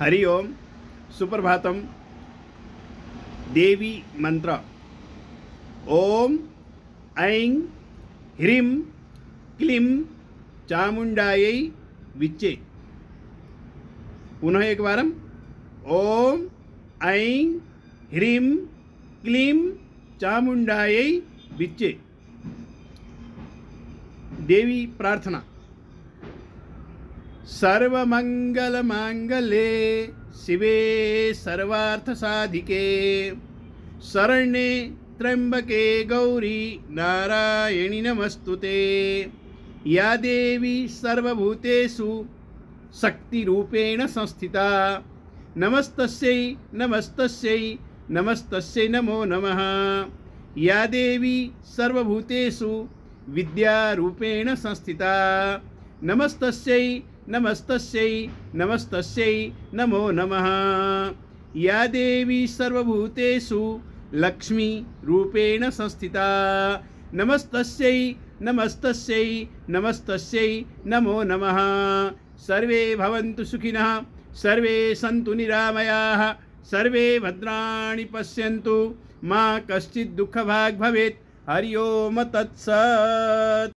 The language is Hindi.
हरि ओम सुप्रभातम। देवी मंत्र ओम ऐं ह्रीं क्लीं चामुंडायै विच्चे। पुनः एक बारम ओम ऐं ह्रीं क्लीं चामुंडायै विच्चे। देवी प्रार्थना। सर्वमंगलमांगल्ये शिवे सर्वार्थसाधिके शरण्ये त्र्यंबके गौरी नारायणि नमस्तुते। या देवी सर्वभूतेषु शक्तिरूपेण संस्थिता नमस्तस्यै नमस्तस्यै नमस्तस्यै नमो नमः। या देवी सर्वभूतेषु विद्यारूपेण संस्थिता नमस्तस्यै नमस्तस्यै नमस्तस्यै नमो नमः। या देवी सर्वभूतेषु लक्ष्मी रूपेण संस्थिता नमस्तस्यै नमस्तस्यै नमस्तस्यै नमो नमः। सर्वे भवन्तु सुखिनः, सर्वे सन्तु निरामयाः, सर्वे भद्राणि पश्यन्तु, मा कश्चित् दुःखभाग् भवेत्। हरि ओम तत्सत्।